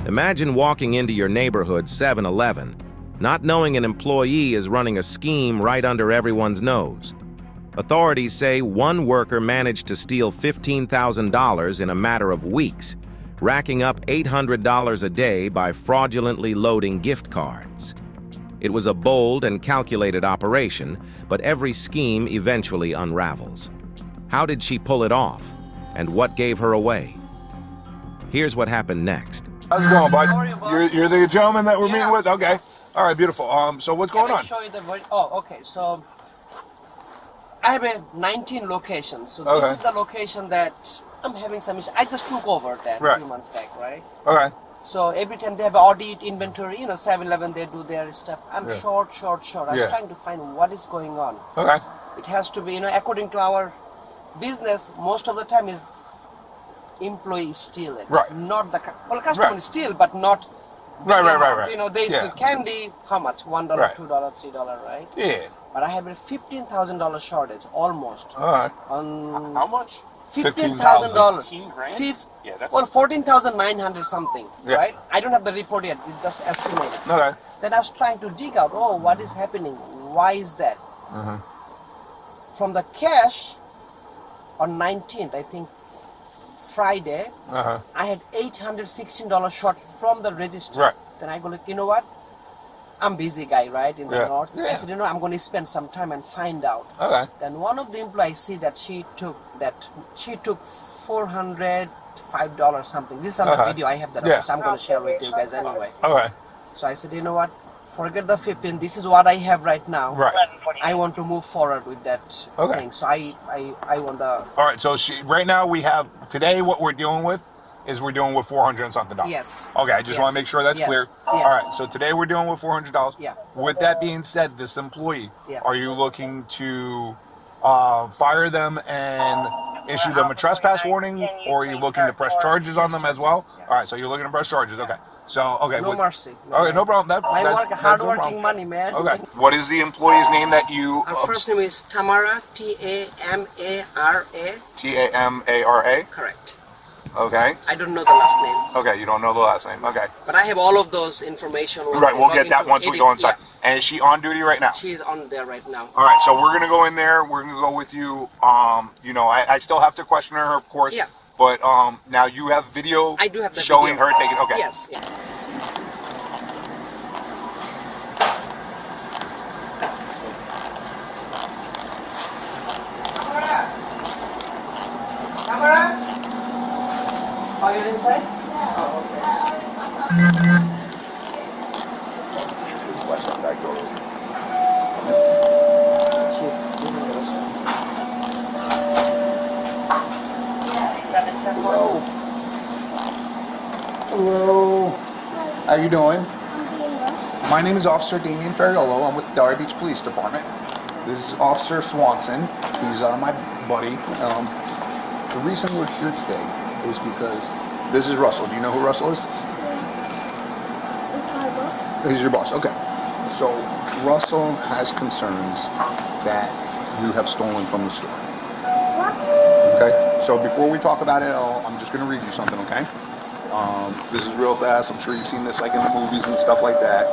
Imagine walking into your neighborhood 7-Eleven, not knowing an employee is running a scheme right under everyone's nose. Authorities say one worker managed to steal $15,000 in a matter of weeks, racking up $800 a day by fraudulently loading gift cards. It was a bold and calculated operation, but every scheme eventually unravels. How did she pull it off, and what gave her away? Here's what happened next. How's it going, bud? You're the gentleman that we're meeting with? Okay. All right, beautiful. So what's going on? Show you the okay. So I have 19 locations. So Okay. this is the location that I'm having some issues. I just took over that a few months back, right? Okay. So every time they have audit, inventory, 7-Eleven, they do their stuff. I'm short. I was trying to find what is going on. Okay. It has to be, according to our business, most of the time is employees steal it. Right. Not the, customer steal, but not. Right. They steal candy, how much? $1, $2, $3, right? Yeah. But I have a $15,000 shortage, almost. All right. How much? $15,000. 15 grand? Yeah, that's 14,900 something, right? I don't have the report yet. It's just estimated. Okay. Then I was trying to dig out. Oh, what is happening? Why is that? From the cash on 19th, I think Friday, I had $816 short from the register. Right. Then I go like, you know what? I'm busy guy, right, in the north. Yeah. I said, I'm going to spend some time and find out. Okay. Then one of the employees see that she took $405 something. This is on the video. I have that. So I'm going to share with you guys anyway. Okay. So I said, you know what? Forget the 15. This is what I have right now. Right. I want to move forward with that thing. So I want the. All right. So right now we have today. What we're dealing with is we're dealing with $400 and something. Yes. Okay. I just want to make sure that's clear. Yes. All right. So today we're dealing with $400. Yeah. With that being said, this employee, are you looking to fire them and issue them a trespass warning, or are you looking to press charges on them as well? All right. So you're looking to press charges. Okay. So no mercy. Okay. No problem. That's hard-working money, man. Okay. What is the employee's name that you? Our first name is Tamara. Tamara. Tamara. Correct. Okay. I don't know the last name. Okay, you don't know the last name. Okay. But I have all of those information. Right, we'll get that once we go inside. Yeah. And is she on duty right now? She's on there right now. All right, so we're gonna go in there. We're gonna go with you. I still have to question her, of course. Yeah. But now you have video. I do have the showing video. her taking. Okay. Yes. Yeah. Tamara. Are you inside? Yeah. Oh, okay. What's up, back door? Hello. Hello. How you doing? My name is Officer Damian Ferriolo. I'm with the Delray Beach Police Department. This is Officer Swanson. He's my buddy. The reason we're here today is because this is Russell. Do you know who Russell is? Is my boss? He's your boss. Okay. So Russell has concerns that you have stolen from the store. What? Okay. So before we talk about it, I'm just going to read you something. Okay. This is real fast. I'm sure you've seen this like in the movies and stuff like that.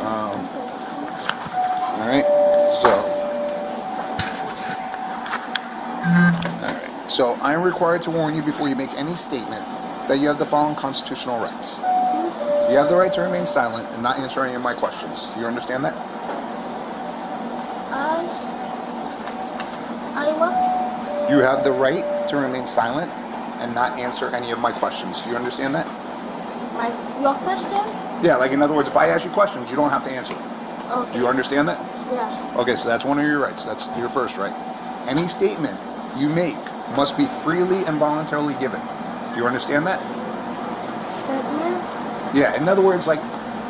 All right. So I am required to warn you before you make any statement that you have the following constitutional rights. You have the right to remain silent and not answer any of my questions. Do you understand that? I what? You have the right to remain silent and not answer any of my questions. Do you understand that? Your question? Yeah, like in other words, if I ask you questions, you don't have to answer them. Okay. Do you understand that? Yeah. Okay, so that's one of your rights. That's your first right. Any statement you make must be freely and voluntarily given. Do you understand that? Statement? Yeah, in other words, like,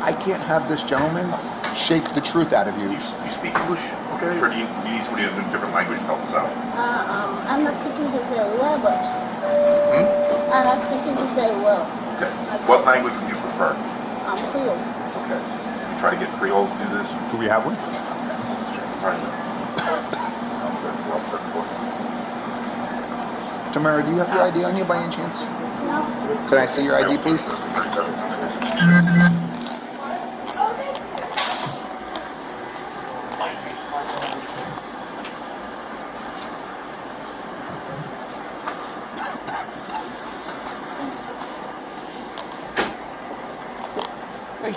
I can't have this gentleman shake the truth out of you. You speak English, okay? Or do you need somebody in a different language to help us out? I'm not speaking it very well, but I'm not speaking it very well. Okay. What language would you prefer? Creole. Okay. You try to get Creole to do this? Do we have one? Let's check the private. Tamara, do you have your ID on you by any chance? No. Can I see your ID, please? Thank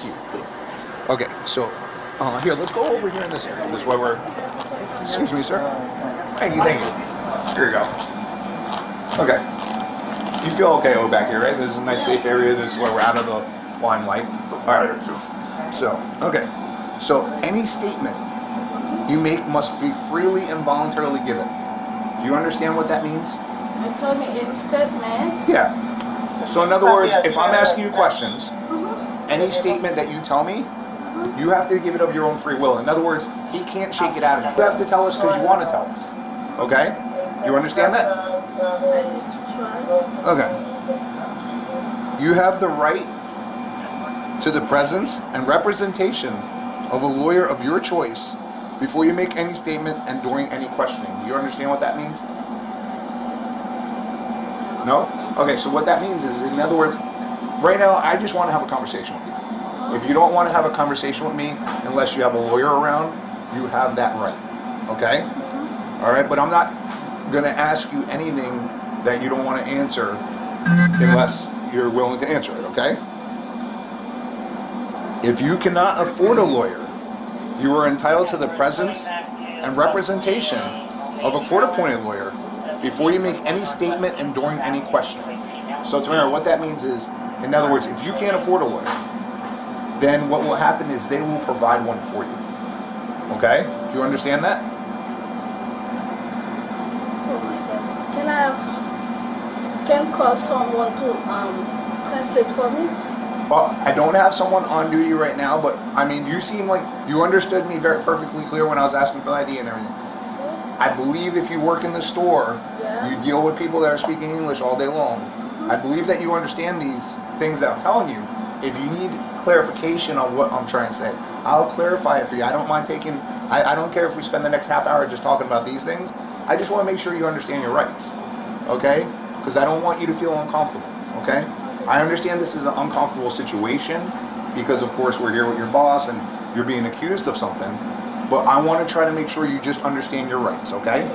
you. Okay, so here, let's go over here in this area. This way we're. Excuse me, sir. Thank you, thank you. Here you go. Okay. You feel okay over back here, right? This is a nice, safe area. This is where we're out of the limelight. All right. So, okay. So, any statement you make must be freely and voluntarily given. Do you understand what that means? You told me any statement. Yeah. So, in other words, if I'm asking you questions, any statement that you tell me, you have to give it of your own free will. In other words, he can't shake it out of you. You have to tell us because you want to tell us. Okay? You understand that? I need to try. Okay. You have the right to the presence and representation of a lawyer of your choice before you make any statement and during any questioning. Do you understand what that means? No? Okay, so what that means is, in other words, right now, I just want to have a conversation with you. If you don't want to have a conversation with me, unless you have a lawyer around, you have that right. Okay? All right, but I'm not going to ask you anything that you don't want to answer unless you're willing to answer it, okay? If you cannot afford a lawyer, you are entitled to the presence and representation of a court-appointed lawyer before you make any statement and during any questioning. So, Tamara, what that means is, in other words, if you can't afford a lawyer, then what will happen is they will provide one for you. Okay? Do you understand that? Can call someone to translate for me? Well, I don't have someone on duty right now, but I mean, you seem like you understood me very perfectly clear when I was asking for the ID and everything. I believe if you work in the store, you deal with people that are speaking English all day long. I believe that you understand these things that I'm telling you. If you need clarification on what I'm trying to say, I'll clarify it for you. I don't mind taking, I don't care if we spend the next half hour just talking about these things. I just want to make sure you understand your rights, okay? Because I don't want you to feel uncomfortable, okay? I understand this is an uncomfortable situation because, of course, we're here with your boss and you're being accused of something, but I want to try to make sure you just understand your rights, okay?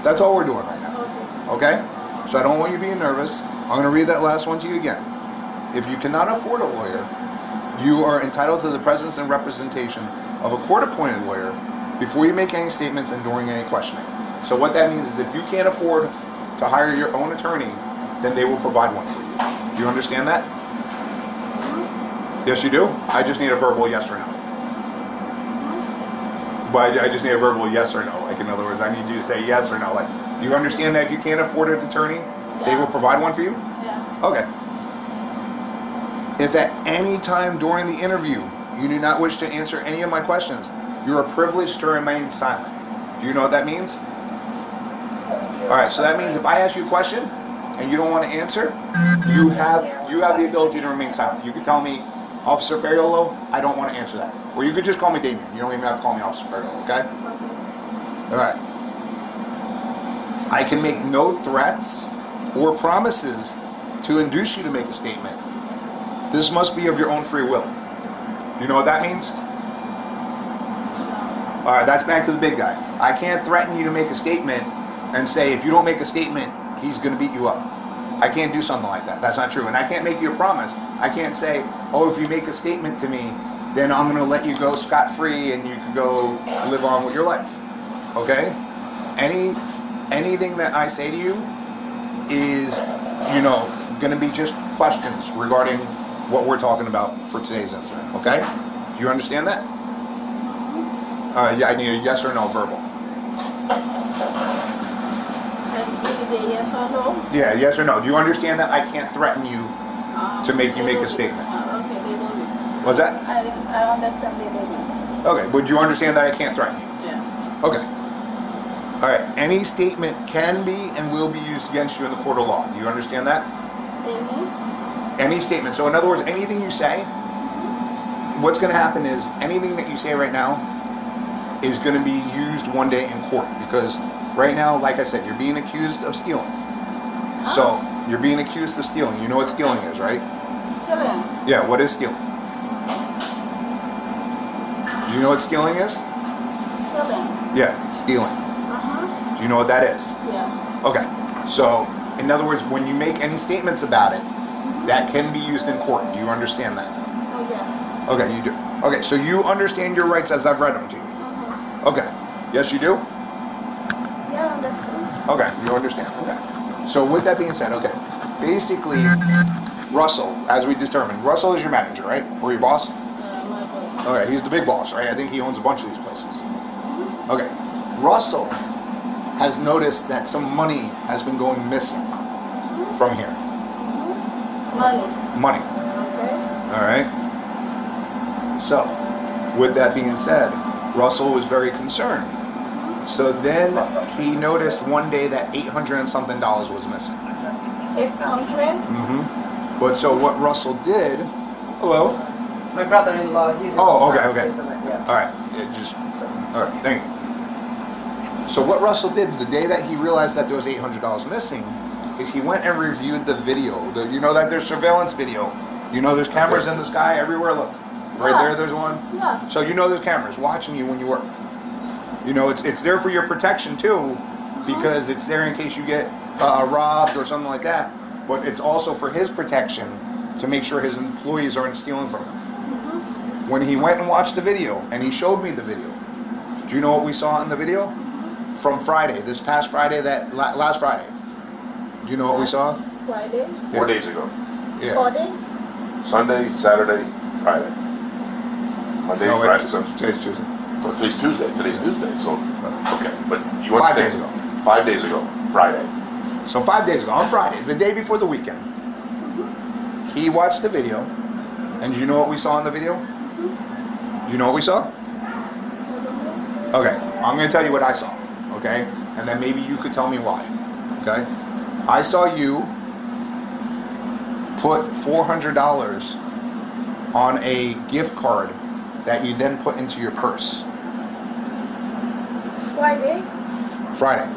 That's all we're doing right now, okay? So I don't want you being nervous. I'm going to read that last one to you again. If you cannot afford a lawyer, you are entitled to the presence and representation of a court-appointed lawyer before you make any statements and during any questioning. So what that means is if you can't afford to hire your own attorney, then they will provide one for you. Do you understand that? Yes, you do? I just need a verbal yes or no. But I just need a verbal yes or no. Like, in other words, I need you to say yes or no. Like, do you understand that if you can't afford an attorney, they will provide one for you? Yeah. Okay. If at any time during the interview you do not wish to answer any of my questions, you are privileged to remain silent. Do you know what that means? Alright, so that means if I ask you a question and you don't want to answer, you have the ability to remain silent. You can tell me, Officer Fariolo, I don't want to answer that. Or you could just call me Damien. You don't even have to call me Officer Fariolo, okay? Alright. I can make no threats or promises to induce you to make a statement. This must be of your own free will. You know what that means? Alright, that's back to the big guy. I can't threaten you to make a statement and say, if you don't make a statement, he's going to beat you up. I can't do something like that. That's not true. And I can't make you a promise. I can't say, oh, if you make a statement to me, then I'm going to let you go scot-free and you can go live on with your life. Okay? Anything that I say to you is, going to be just questions regarding what we're talking about for today's incident. Okay? Do you understand that? Yeah, I need a yes or no verbal. Yes or no? Yeah, yes or no. Do you understand that I can't threaten you to make you make a statement? Okay, they don't. What's that? I understand they don't. Okay, but do you understand that I can't threaten you? Yeah. Okay. All right. Any statement can be and will be used against you in the court of law. Do you understand that? Any statement. So in other words, anything you say, what's going to happen is anything that you say right now is going to be used one day in court because right now, like I said, you're being accused of stealing. So you're being accused of stealing. You know what stealing is, right? Stealing. Yeah, what is stealing? Do you know what stealing is? Stealing. Yeah, stealing. Do you know what that is? Yeah. Okay. So, in other words, when you make any statements about it, that can be used in court. Do you understand that? Oh, yeah. Okay, you do. Okay, so you understand your rights as I've read them to you. Okay. Yes, you do? Yeah, I understand. Okay, you understand. Okay. So with that being said, okay, basically, Russell, as we determined, Russell is your manager, right? Or your boss? My boss. Okay, he's the big boss, right? I think he owns a bunch of these places. Okay. Russell has noticed that some money has been going missing from here. Money. Money. Okay. All right. So, with that being said, Russell was very concerned. So then he noticed one day that $800 and something was missing. 800? But so what Russell did, hello? My brother-in-law, he's in Oh, okay, construction, okay. yeah. All right, all right, thank you. So what Russell did the day that he realized that there was $800 missing is he went and reviewed the video. You know that there's surveillance video. You know there's cameras in the sky everywhere. Look, right there, there's one. Yeah. So you know there's cameras watching you when you work. You know it's there for your protection too, because it's there in case you get robbed or something like that. But it's also for his protection to make sure his employees aren't stealing from him. When he went and watched the video, and he showed me the video, do you know what we saw in the video? From Friday, this past Friday, last Friday. Do you know what we saw? Friday? 4 days ago. Yeah. 4 days? Sunday, Saturday, Friday. Monday, No, Friday, wait, Sunday. today's Tuesday. Oh, today's Tuesday. Today's Tuesday. So, okay. But you 5 understand. days ago. 5 days ago. Friday. So 5 days ago, on Friday, the day before the weekend, he watched the video, and do you know what we saw in the video? Do you know what we saw? Okay, I'm going to tell you what I saw, okay? And then maybe you could tell me why, okay? I saw you put $400 on a gift card that you then put into your purse. Friday? Friday.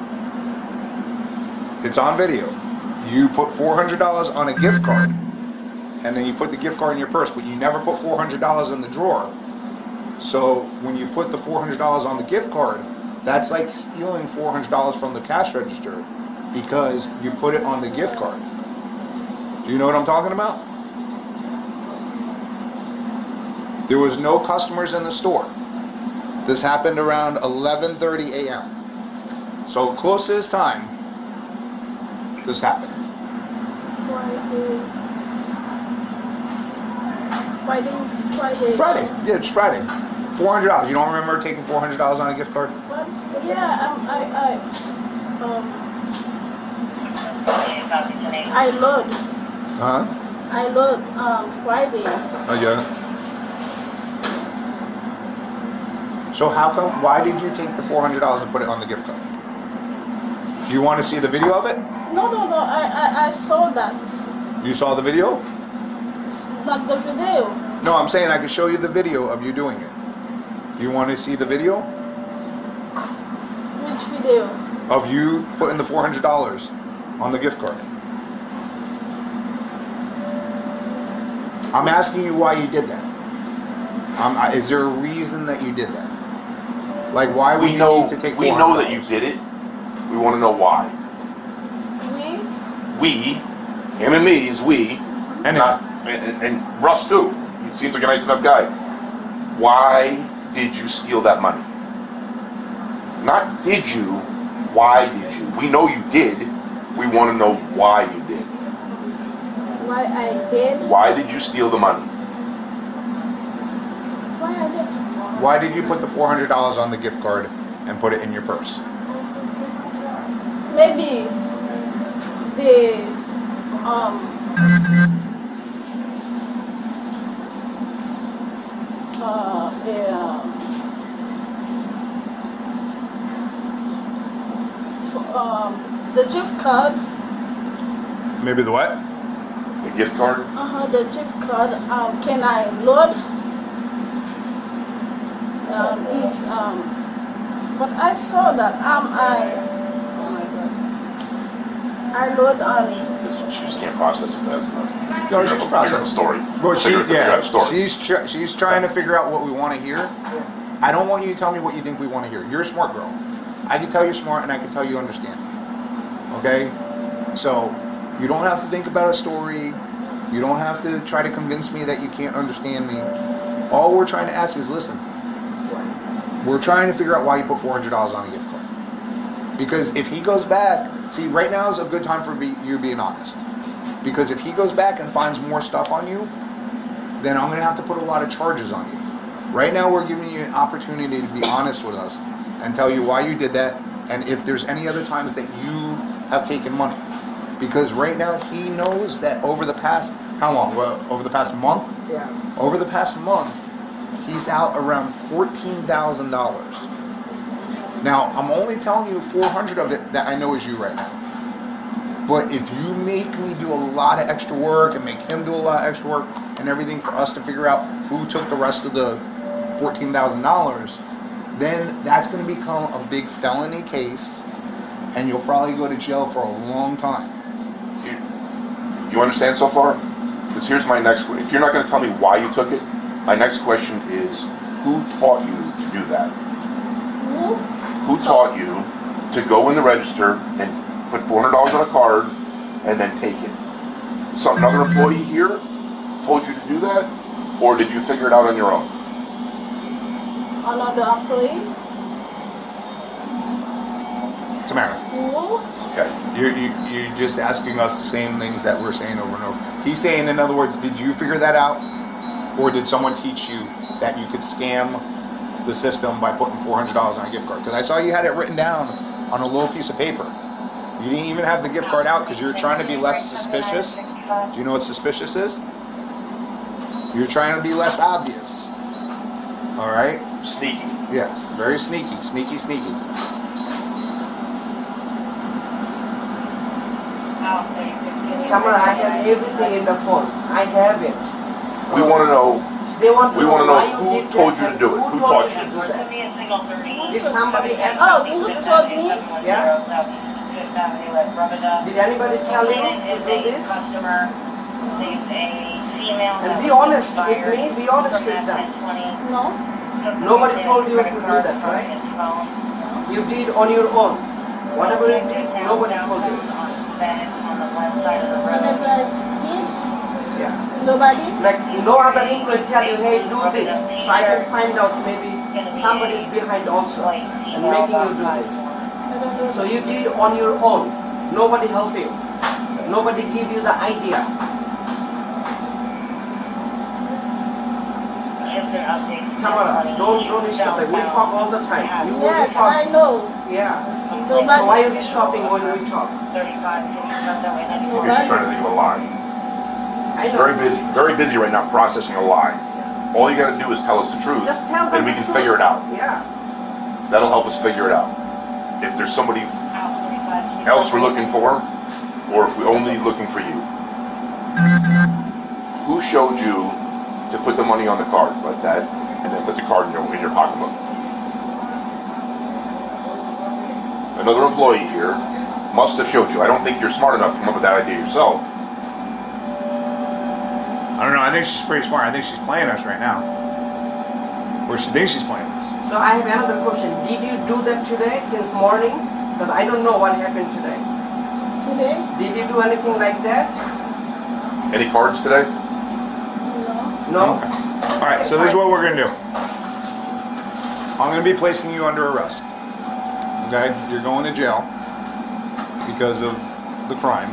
It's on video. You put $400 on a gift card, and then you put the gift card in your purse, but you never put $400 in the drawer. So when you put the $400 on the gift card, that's like stealing $400 from the cash register because you put it on the gift card. Do you know what I'm talking about? There was no customers in the store. This happened around 11:30 a.m. So close to this time, this happened. Friday. Yeah, it's Friday. $400. You don't remember taking $400 on a gift card? I load. Huh? I load Friday. Oh yeah. So how come? Why did you take the $400 and put it on the gift card? Do you want to see the video of it? No. I saw that. You saw the video? Not the video. No, I'm saying I could show you the video of you doing it. Do you want to see the video Which video? of you putting the $400 on the gift card? I'm asking you why you did that. Is there a reason that you did that? Like, why would you need to take $400? We know that you did it. We want to know why. We, him and me is we, And and Russ too. He seems like a nice enough guy. Why did you steal that money? Not did you, why did you? We know you did. We want to know why you did. Why I did? Why did you steal the money? Why I did? Why did you put the $400 on the gift card and put it in your purse? Maybe the the gift card. Maybe the what? The gift card? The gift card. Can I load? But I saw that I load on She just can't process it fast enough. No, she's Figure out a story. Well, Figure out a story. she's trying to figure out what we want to hear. I don't want you to tell me what you think we want to hear. You're a smart girl. I can tell you're smart, and I can tell you understand me. Okay? So, you don't have to think about a story. You don't have to try to convince me that you can't understand me. All we're trying to ask is, listen, we're trying to figure out why you put $400 on a gift card. Because if he goes back, see, right now is a good time for you being honest. Because if he goes back and finds more stuff on you, then I'm going to have to put a lot of charges on you. Right now, we're giving you an opportunity to be honest with us and tell you why you did that, and if there's any other times that you have taken money. Because right now, he knows that over the past, how long? Well, over the past month? Yeah. Over the past month, he's out around $14,000. Now, I'm only telling you 400 of it that I know is you right now. But if you make me do a lot of extra work and make him do a lot of extra work and everything for us to figure out who took the rest of the $14,000, then that's going to become a big felony case, and you'll probably go to jail for a long time. You understand so far? Because here's my next question. If you're not going to tell me why you took it, my next question is, who taught you to do that? Who taught you to go in the register and put $400 on a card and then take it? So another employee here told you to do that? Or did you figure it out on your own? Another employee? Tamara. Okay. You're just asking us the same things that we're saying over and over. He's saying, in other words, did you figure that out? Or did someone teach you that you could scam the system by putting $400 on a gift card? Because I saw you had it written down on a little piece of paper. You didn't even have the gift card out because you're trying to be less suspicious. Do you know what suspicious is? You're trying to be less obvious. All right? Sneaky. Yes, very sneaky. Sneaky. Camera, I have everything in the phone. I have it. We want to know. They want to We want to why know you who did told that you to do it. and Who taught you? to do that. Did somebody ask Oh, you? who told me? Yeah? Did anybody tell you to do this? And be honest with me. Be honest with them. No. Nobody told you to do that, right? You did on your own. Whatever you did, nobody told you. Whenever I did, Yeah. nobody. Like no other employee tell you, hey, do this. So I can find out maybe somebody's behind also and making you do this. So you did on your own. Nobody helped you. Nobody give you the idea. Tamara, don't stop it. We talk all the time. You only Yes, talk. I know. Yeah. So Nobody. why are you stopping when we talk? Because she's trying to think of a lie. I She's know. very busy right now processing a lie. All you got to do is tell us the truth, Just tell them and we the can truth. figure it out. Yeah. That'll help us figure it out. If there's somebody else we're looking for, or if we're only looking for you. Who showed you to put the money on the card like that, and then put the card in your pocketbook? Another employee here must have showed you. I don't think you're smart enough to come up with that idea yourself. I don't know. I think she's pretty smart. I think she's playing us right now. Or she thinks she's playing us. So I have another question. Did you do that today since morning? Because I don't know what happened today. Today? Did you do anything like that? Any cards today? No? All right, so this is what we're going to do. I'm going to be placing you under arrest. Okay? You're going to jail because of the crime.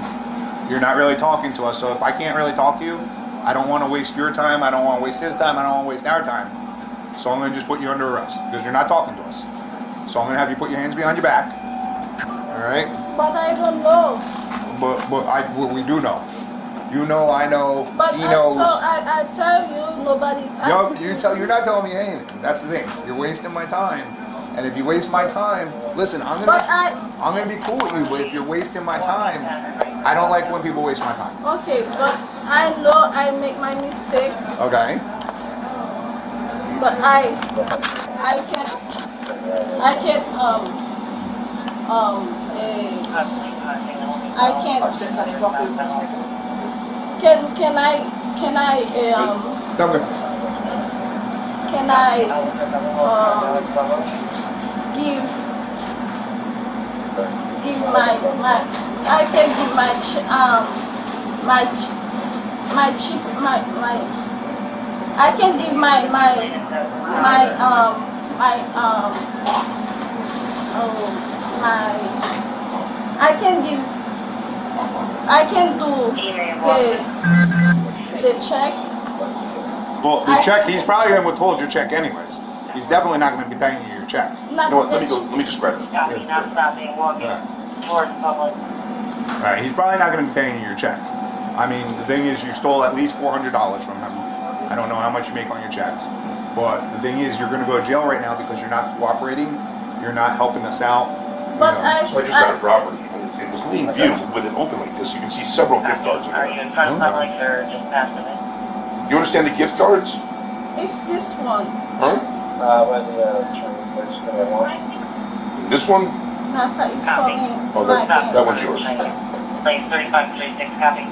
You're not really talking to us, so if I can't really talk to you, I don't want to waste your time, I don't want to waste his time, I don't want to waste our time. So I'm going to just put you under arrest because you're not talking to us. So I'm going to have you put your hands behind your back. All right? But I don't know. But we do know. You know, I know, But he knows. So I tell you, nobody asked me. You're not telling me anything. That's the thing. You're wasting my time. And if you waste my time, listen, I'm gonna be cool with you, but if you're wasting my time, I don't like when people waste my time. Okay, but I know I make my mistake. Okay? But I can't I can't. Can I Okay. can I give my I can give my I can give my I can do the check. Well, the check, he's probably going to withhold your check anyways. He's definitely not going to be paying you your check. You know what? Let me just grab it. Copy, not stopping, walking towards public. All right, he's probably not going to be paying you your check. I mean, the thing is, you stole at least $400 from him. I don't know how much you make on your checks. But the thing is, you're going to go to jail right now because you're not cooperating. You're not helping us out. But So I just got a property. It was lean view with it open like this. You can see several gift cards in Are there. you in front of public or just past it? You understand the gift cards? it's this one. Huh? This one? That's how it's Copy. for me. It's Oh, my that bank. one's yours. Place 3536, copy.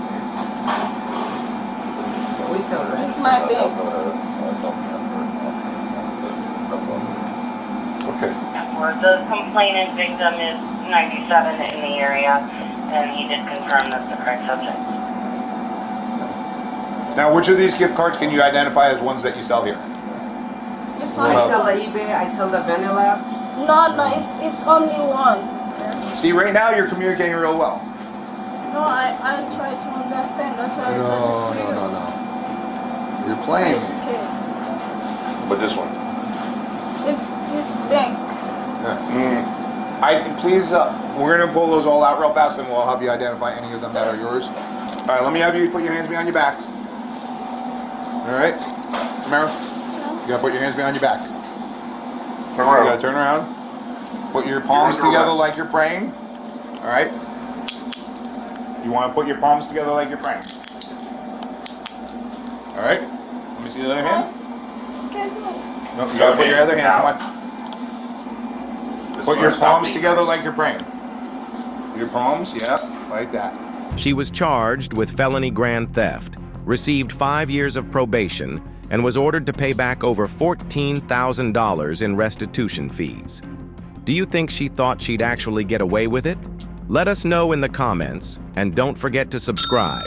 It's my bank. Okay. Where the complainant victim is 97 in the area, and he did confirm that's the correct subject. Now, which of these gift cards can you identify as ones that you sell here? It's I only sell the eBay, I sell the vanilla. no. It's only one. See, right now you're communicating real well. No, I try to understand. That's why I try to figure. No. You're playing It's me. okay. But this one? It's this bank. Please, we're gonna pull those all out real fast, and we'll have you identify any of them that are yours. All right, let me have you put your hands behind your back. All right, Tamara, you gotta put your hands behind your back. Turn You around. gotta turn around. Put your palms under together arrest. like you're praying. All right. You want to put your palms together like you're praying. All right. Let me see the other hand. Can you? No, you gotta put your other hand. Come on. This Put one your is not palms being together nice. like you're praying. Your palms, yeah, like that. She was charged with felony grand theft, received 5 years of probation, and was ordered to pay back over $14,000 in restitution fees. Do you think she thought she'd actually get away with it? Let us know in the comments, and don't forget to subscribe.